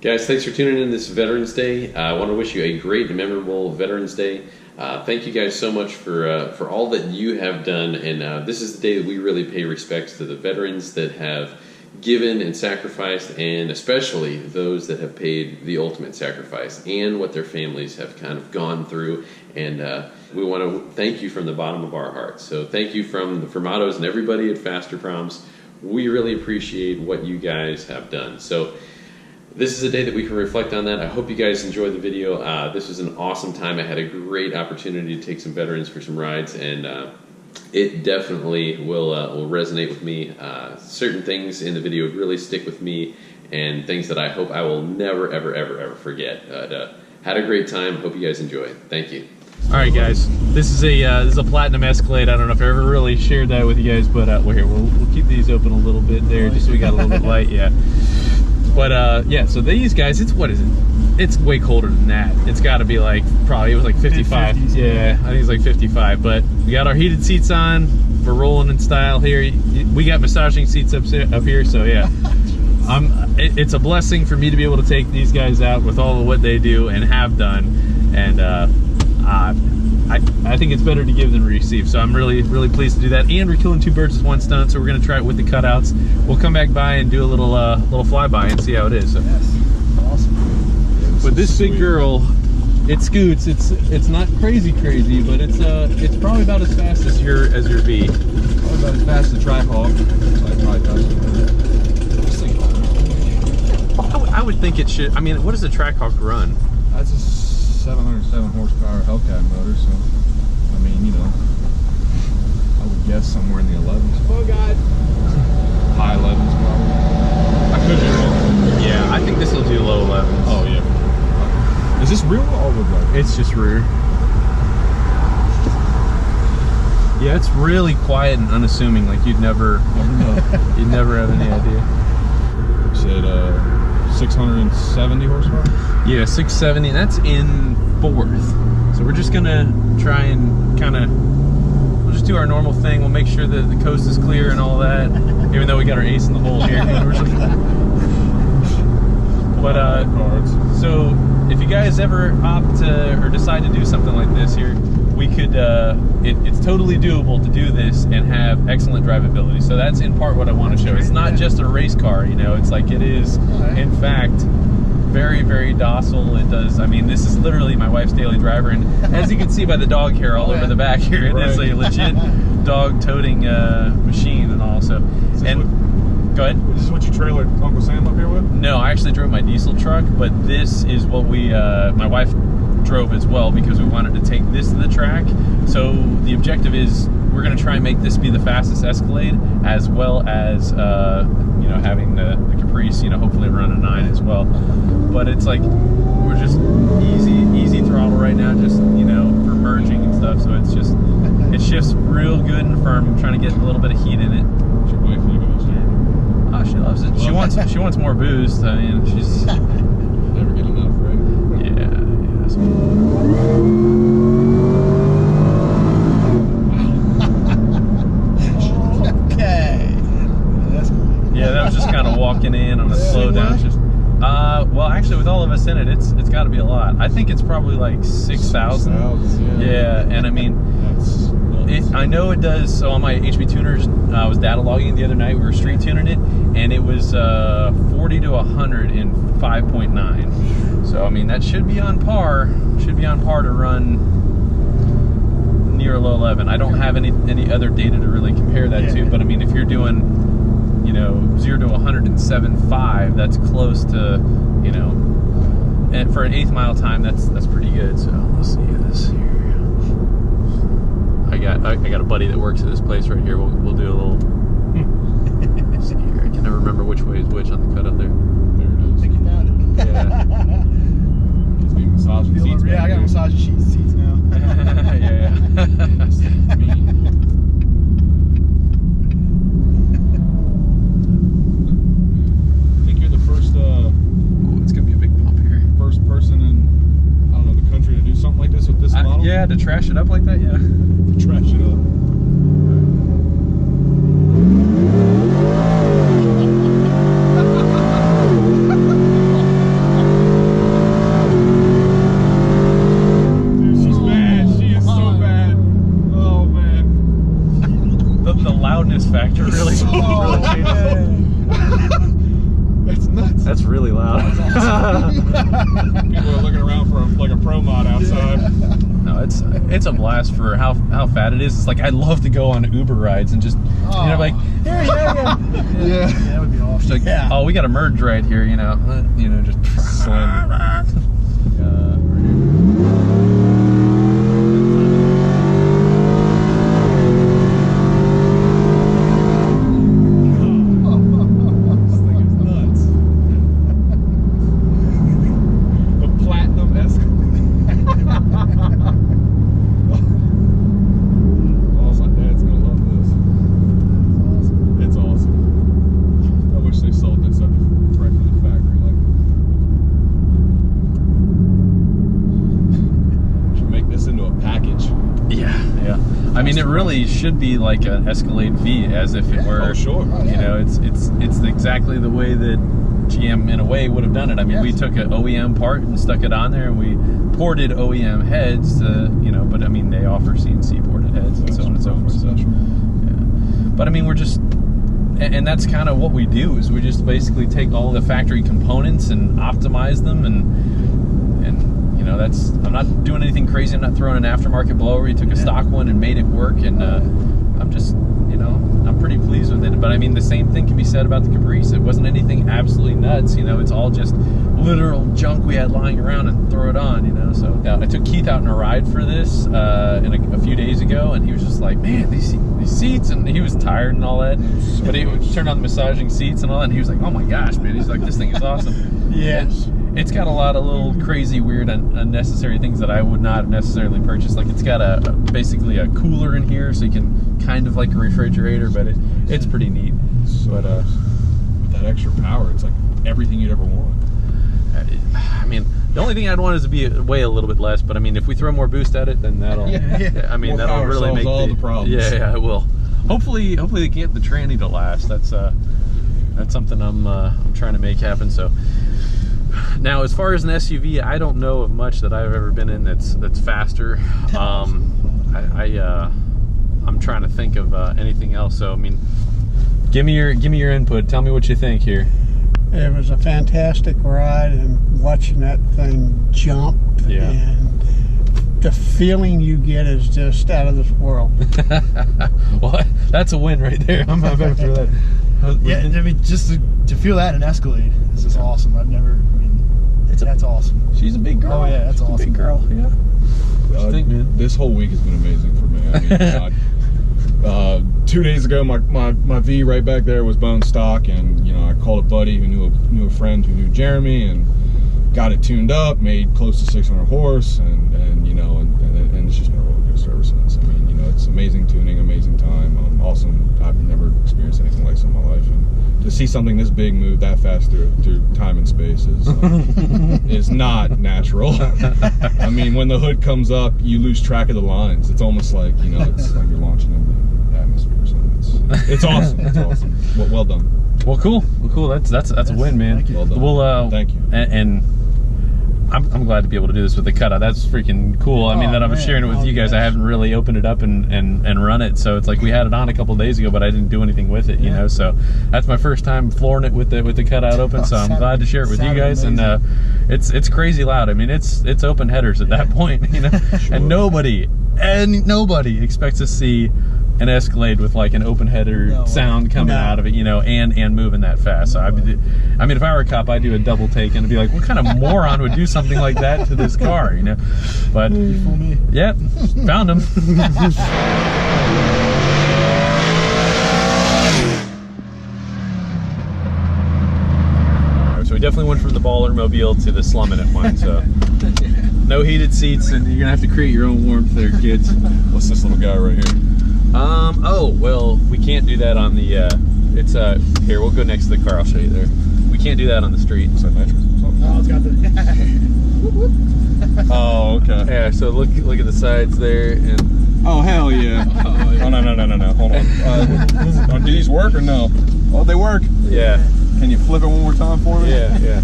Guys, thanks for tuning in this Veterans Day. I want to wish you a great and memorable Veterans Day. Thank you guys so much for all that you have done. And this is the day that we really pay respects to the veterans that have given and sacrificed, and especially those that have paid the ultimate sacrifice and what their families have kind of gone through. And we want to thank you from the bottom of our hearts. So thank you from the Formatos and everybody at Fasterproms. We really appreciate what you guys have done. So this is a day that we can reflect on that. I hope you guys enjoyed the video. This was an awesome time. I had a great opportunity to take some veterans for some rides, and it definitely will resonate with me. Certain things in the video really stick with me, and things that I hope I will never, ever, ever, ever forget. Had a great time. Hope you guys enjoy. Thank you. All right, guys. This is a Platinum Escalade. I don't know if I ever really shared that with you guys, but we'll keep these open a little bit there, just so we got a little bit light. Yeah. But yeah, so these guys, what is it? It's way colder than that. It's got to be like, probably, it was like 55. 50s, yeah, I think it's like 55. But we got our heated seats on. We're rolling in style here. We got massaging seats up here, so yeah. It's a blessing for me to be able to take these guys out with all of what they do and have done. And I think it's better to give than receive, so I'm really, really pleased to do that. And we're killing two birds with one stone, so we're going to try it with the cutouts. We'll come back by and do a little flyby and see how it is. So. Yes, awesome. But this big girl, it scoots. It's not crazy, but it's probably about as fast as your V. Probably about as fast as a Trackhawk. I would think it should. I mean, what does a Trackhawk run? That's a 707 horsepower Hellcat motor, so I mean, you know, I would guess somewhere in the 11s. Oh God. High 11s probably. I could be wrong. Yeah, I think this will do low 11s. Oh yeah. Is this rear or all-wheel drive? It's just rear. Yeah, it's really quiet and unassuming. Like you'd never have any idea. You said 670 horsepower? Yeah, 670, and that's in 4th. So we're just gonna try and we'll just do our normal thing. We'll make sure that the coast is clear and all that, even though we got our ace in the hole here. But so if you guys ever opt to, or decide to do something like this here, we could, it's totally doable to do this and have excellent drivability. So that's in part what I want to show. It's not just a race car, you know, it's like it is, in fact, very, very docile. It does, I mean, this is literally my wife's daily driver, and as you can see by the dog hair all over the back here, it is a legit dog-toting machine and all. So, go ahead. Is this what you trailered Uncle Sam up here with? No, I actually drove my diesel truck, but this is what we, my wife drove as well, because we wanted to take this to the track. So the objective is we're going to try and make this be the fastest Escalade, as well as you know, having the Caprice, you know, hopefully run a 9 as well. But it's like we're just easy throttle right now, just, you know, for merging and stuff. So it's just, it shifts real good and firm. I'm trying to get a little bit of heat in it. What's your wife think of this? Oh, she loves it. She wants more boost. I mean, she's never get enough, right? Yeah. Okay. Yeah, that was just kind of walking in on a slow down. Just, well, actually, with all of us in it, it's got to be a lot. I think it's probably like 6,000. Yeah, and I mean, I know it does. So on my HB tuners, I was data logging the other night. We were street tuning it, and it was 40 to 100 in 5.9. So I mean, that should be on par. Should be on par to run near a low 11. I don't have any other data to really compare that to. But I mean, if you're doing, you know, 0 to 107.5, that's close to, you know, and for an 1/8 mile time, that's pretty good. So let's see this here. I got a buddy that works at this place right here. We'll do a little. Let's see here. I can never remember which way is which on the cutout there. There it is. I think you found it. Yeah. It's being massaging seats. Yeah, I got massage seats now. Yeah. I think you're the first. It's gonna be a big bump here. First person in, I don't know, the country to do something like this with this model. Yeah, to trash it up like that. Yeah. Trash it up. really loud. People are looking around for like a pro mod outside. No, it's a blast for how fat it is. It's like I love to go on Uber rides and just like yeah. That would be awesome. It's like, oh, we got a merge right here, just slam it. This thing is nuts. The platinum Oh, my dad's gonna love this. It's awesome. I wish they sold this right from the factory. Like, should make this into a package. Yeah. I mean, it really should be like an Escalade V, as if it were. Oh, sure. It's exactly the way that GM in a way would have done it. I mean, we took an OEM part and stuck it on there, and we ported OEM heads to, but I mean, they offer CNC ported heads and so on and so forth. So, yeah. But I mean, we're just, and that's kind of what we do, is we just basically take all the factory components and optimize them, and that's, I'm not doing anything crazy. I'm not throwing an aftermarket blower. We took a stock one and made it work, and I'm just, I'm pretty pleased with it. But I mean, the same thing can be said about the Caprice. It wasn't anything absolutely nuts, it's all just literal junk we had lying around and throw it on, So yeah, I took Keith out on a ride for this a few days ago, and he was just like, man, these seats, and he was tired and all that, but he turned on the massaging seats and all that, and he was like, oh my gosh, man, he's like, this thing is awesome. Yes. It's got a lot of little crazy, weird, unnecessary things that I would not have necessarily purchased. Like, it's got basically a cooler in here, so you can kind of like a refrigerator, but it's pretty neat. But with that extra power, it's like everything you'd ever want. I mean, the only thing I'd want is to weigh a little bit less. But I mean, if we throw more boost at it, then that'll. I mean, more that'll really make all the problems. Yeah, it will. Hopefully they can get the tranny to last. That's something I'm trying to make happen. So. Now, as far as an SUV, I don't know of much that I've ever been in that's faster. I'm trying to think of anything else. So, I mean, give me your input. Tell me what you think here. It was a fantastic ride, and watching that thing jump, and the feeling you get is just out of this world. Well, that's a win right there. I'm happy for that. Yeah, I mean, just to feel that in Escalade is just awesome. That's awesome. She's a big girl. Oh yeah, that's awesome. Big girl. Yeah. What you think, man? This whole week has been amazing for me. I mean, 2 days ago, my V right back there was bone stock, and I called a buddy who knew a friend who knew Jeremy, and got it tuned up, made close to 600 horse, and it's just been a roller coaster ever since. I mean, it's amazing tuning, amazing time, awesome. I've never experienced anything like this in my life, and to see something this big move that fast through time and space is not natural. I mean, when the hood comes up, you lose track of the lines. It's almost like it's like you're launching in the atmosphere or something. It's awesome. It's awesome. Well done. Well, cool. That's a win, man. Thank you. Well done. Well, thank you. And I'm glad to be able to do this with the cutout. That's freaking cool. I mean, that I'm sharing it with you guys. I haven't really opened it up and run it, so it's like we had it on a couple days ago, but I didn't do anything with it, So that's my first time flooring it with the cutout open. So I'm glad to share it with you guys. Amazing. And it's crazy loud. I mean, it's open headers at that point, Sure. and nobody expects to see an Escalade with like an open header sound coming out of it, and moving that fast. So I mean, if I were a cop, I'd do a double take and be like, what kind of moron would do something like that to this car, But yeah, found him. So we definitely went from the Baller Mobile to the Slumming one. So no heated seats, and you're gonna have to create your own warmth there, kids. What's this little guy right here? Oh, well, we can't do that on the, here, we'll go next to the car, I'll show you there. We can't do that on the street. Is that nitrous or something? Oh, it's got the. Oh, okay. Yeah, so look at the sides there, and... Oh, hell yeah. Oh, no, hold on. Do these work or no? Oh, they work. Yeah. Can you flip it one more time for me? Yeah.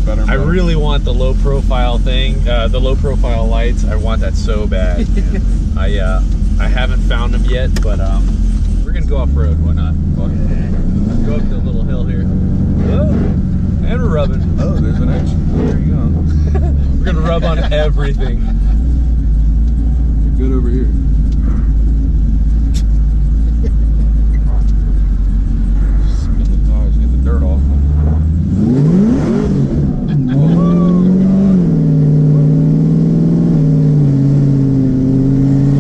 Better. I really want the low profile thing, the low profile lights. I want that so bad. I haven't found them yet, but We're gonna go off road. Why not? Go up the little hill here. Whoa. And we're rubbing. Oh, there's an edge. There you go. We're gonna rub on everything. You're good over here. Spin the tires, get the dirt off them.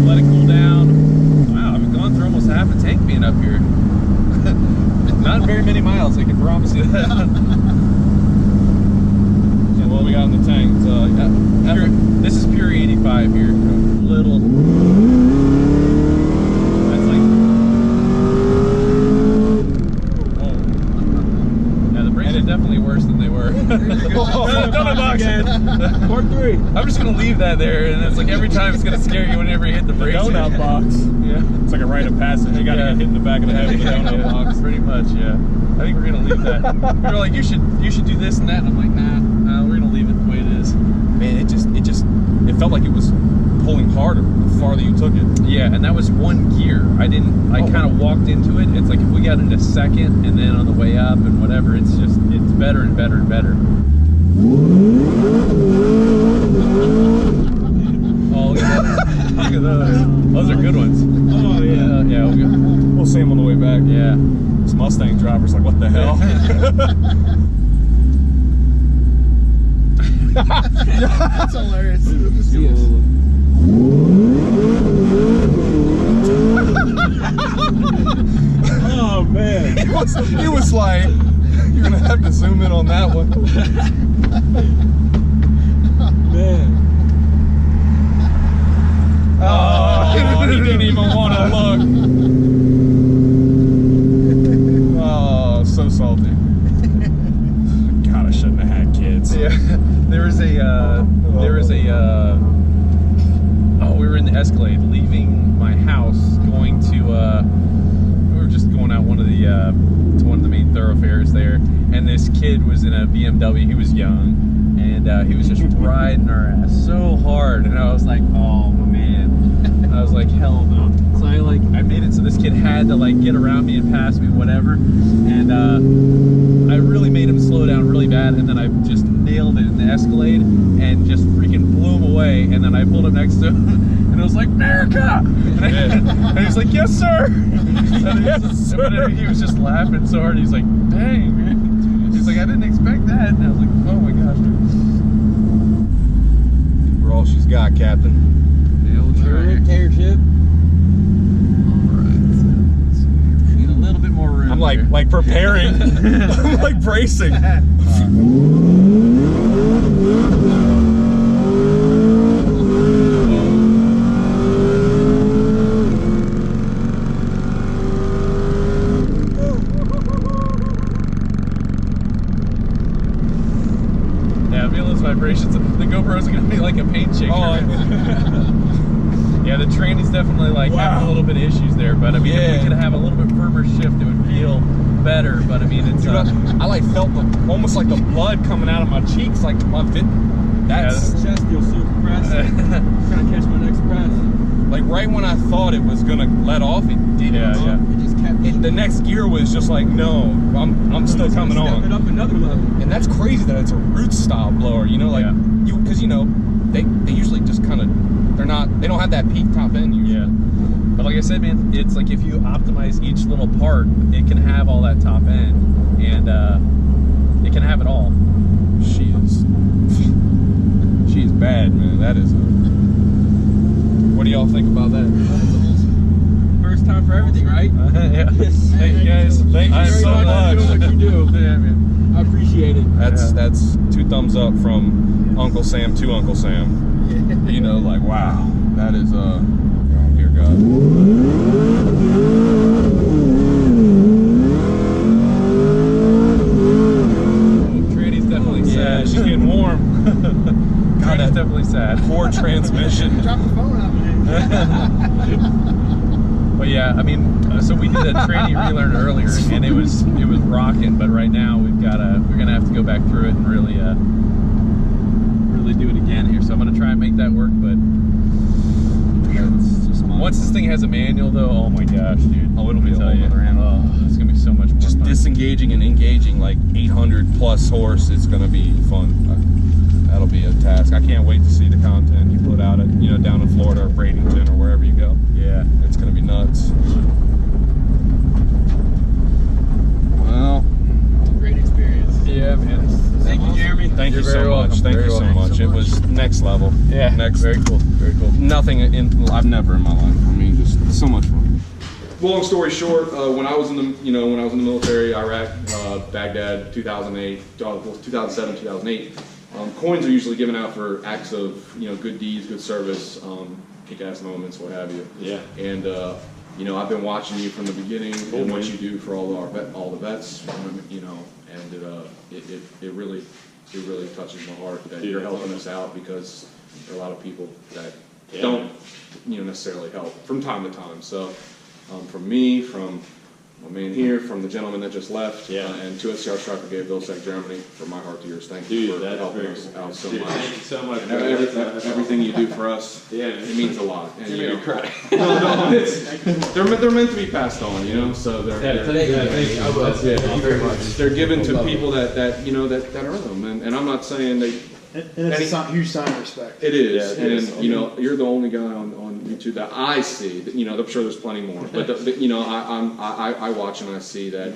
Let it cool down. Wow, I've gone through almost half a tank being up here. Not very many miles, I can promise you that. So what we got in the tank? This is pure 85 here. Little. That's like. Whoa. Yeah, the brakes are definitely worse than they were. Donut box again. Part 3. I'm just gonna leave that there, and it's like every time it's gonna scare you whenever you hit the brakes. Donut box. Yeah. It's like a rite of passage. You gotta get hit in the back of the head with the donut box. Pretty much, yeah. I think we're gonna leave that. You're like, you should do this and that, and I'm like, nah, we're gonna leave it the way it is. Man, it it felt like it was pulling harder the farther you took it. Yeah, and that was one gear. I kind of walked into it. It's like if we got into second and then on the way up and whatever, it's better and better and better. Oh, look at those. Look at those. Those are good ones. Oh yeah. Yeah, We'll see them on the way back. yeah. This Mustang driver's like, what the hell? That's hilarious. Oh man, it was like, you're gonna have to zoom in on that one. Man. Oh, he didn't even want to look. Oh, so salty. God, I shouldn't have had kids. Yeah, there was a, we were in the Escalade leaving my house going to, we were just going out to one of the main thoroughfares there, and this kid was in a BMW. He was young, and he was just riding our ass so hard, and I was like, oh man. I was like, hell no. So I made it so this kid had to like get around me and pass me, whatever, and I really made him slow down really bad, and then I just nailed it in the Escalade and just freaking blew him away, and then I pulled up next to him and it was like, America! And he was like, yes sir! And he was just laughing so hard, he's like, dang man. He's like, I didn't expect that, and I was like, oh my gosh. We're all she's got, Captain. The old Tear chip. Need a little bit more room. I'm like preparing. I'm like bracing. Yeah, feel those vibrations. The GoPro's gonna be like a paint shaker. Oh, yeah, the tranny's definitely like having a little bit of issues there, but I mean, if we could have a little bit firmer shift, it would feel better. But I mean, it's dude, I like felt almost like the blood coming out of my cheeks, like my that's My chest feels super compressed. Trying to catch my next breath. like right when I thought it was gonna let off, it didn't. Yeah. It just kept. The next gear was just like, no, I'm still coming Step on. it up another level. And that's crazy that it's a roots style blower, you know, like because they usually just kind of they don't have that peak top end usually. Yeah. But like I said, man, it's like if you optimize each little part, it can have all that top end, and it can have it all. She's bad, man. That is. What do y'all think about that? First time for everything, right? Yeah. Thank you guys. Thank you so much. Doing what you do. Yeah, man. I appreciate it. That's 2 thumbs up from Uncle Sam to Uncle Sam. You know, like wow, that is oh dear God. Tranny's definitely sad. Yeah, she's getting warm. God, Tranny's that definitely sad. poor transmission. Drop the phone out, man. But yeah, I mean, so we did a tranny relearn earlier, and it was rocking. But right now we're gonna have to go back through it and really do it again here. So I'm gonna try and make that work, but It's just mine. Once this thing has a manual, though, oh my gosh, dude. Oh, it'll be a whole you. other animal. Oh, it's gonna be so much more Just fun. disengaging and engaging like 800 plus horse. It's gonna be fun. That'll be a task. I can't wait to see the content you put out at, you know, down in Florida or Bradenton or wherever you go. Yeah. It's gonna be nuts. Well, Great experience. Yeah, man. Thank you, Jeremy. thank You're you very so welcome. much. Thank Very you so welcome. much. It was next level. Yeah. Next. Very cool. Very cool. Nothing I've never in my life. I mean, just so much fun. Long story short, when I was in the military, Iraq, Baghdad, 2008, 2007, 2008. Coins are usually given out for acts of good deeds, good service, kick-ass moments, what have you. Yeah. And I've been watching you from the beginning and what you do for all the vets, and it really touches my heart that you're helping us out, because there are a lot of people that don't necessarily help from time to time. So from me, from my man here, from the gentleman that just left, and to SCR Strike Brigade, Vilsack, Germany, from my heart to yours, thank you for helping us out so much. Thank you so much. And everything you do for us, it means a lot. And, You're gonna cry. they're meant to be passed on, so they're Thank you very much. they're given to people that earn them. And I'm not saying they. And it's a huge sign of respect. It is, Yeah, it is. and you're the only guy on YouTube that I see. That, I'm sure there's plenty more, but I watch and I see that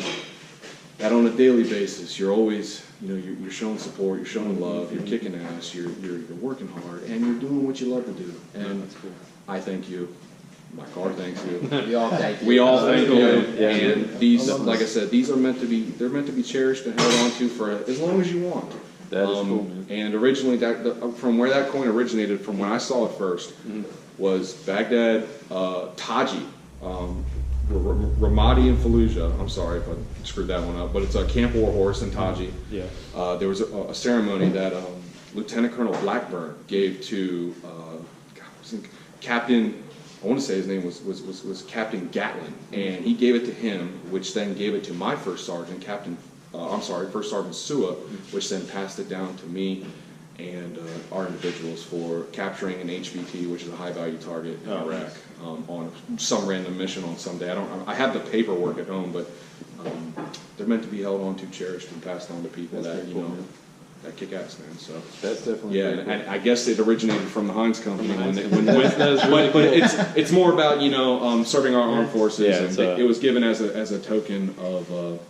on a daily basis, you're always you're showing support, you're showing love, you're kicking ass, you're working hard, and you're doing what you love to do. And That's cool. I thank you. My car thanks you. We all thank you. We all thank you. Yeah. And these, like I said, these are meant to be cherished and held on to for as long as you want. That is cool, man. And originally, from where that coin originated, from when I saw it first, was Baghdad, Taji, Ramadi and Fallujah. I'm sorry if I screwed that one up, but it's a camp war horse in Taji. Yeah. There was a ceremony that Lieutenant Colonel Blackburn gave to Captain. I want to say his name was Captain Gatlin, and he gave it to him, which then gave it to my first sergeant, First Sergeant Sua, which then passed it down to me and our individuals for capturing an HVT, which is a high value target in Iraq, on some random mission on some day. I have the paperwork at home, but they're meant to be held on to, cherished, and passed on to people that that kick ass, man. So That's definitely and I guess it originated from the Heinz Company but it's more about serving our armed forces, Yeah, and it was given as a token of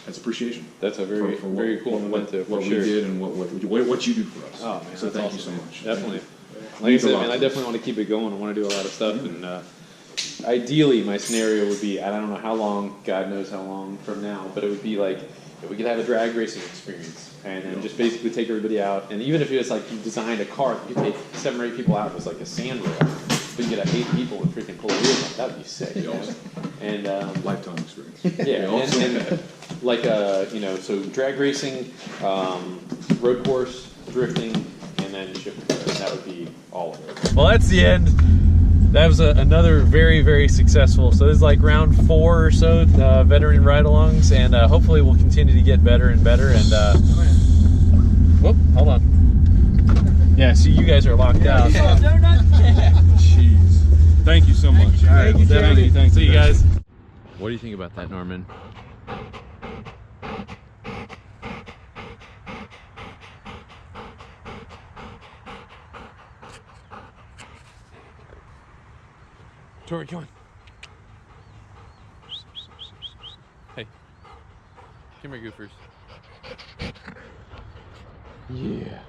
as appreciation. That's a very very cool memento. What we did and what you do for us. Oh man, so that's thank awesome. you so much. Definitely. Like I Means a said, lot man, I to definitely want to keep it going. I want to do a lot of stuff, and ideally, my scenario would be, I don't know how long, God knows how long from now, but it would be like if we could have a drag racing experience, and then just basically take everybody out, and even if it was like you designed a car, you could take 7 or 8 people out. It was like a sand rail. We could get 8 people and freaking pull a wheel off. That would be sick. Be awesome. And Lifetime experience. yeah, and like so drag racing, road course, drifting, and then shipping. That would be all of it. Well, that's the end. That was another very, very successful. So this is like round 4 or so, veteran ride-alongs, and hopefully we'll continue to get better and better. And whoop, hold on. Yeah, see, you guys are locked out. Jeez. Thank you so much. Thank you, Definitely. Thanks. See you guys. What do you think about that, Norman? Tori, come on. Hey. Come here, goofers. Yeah.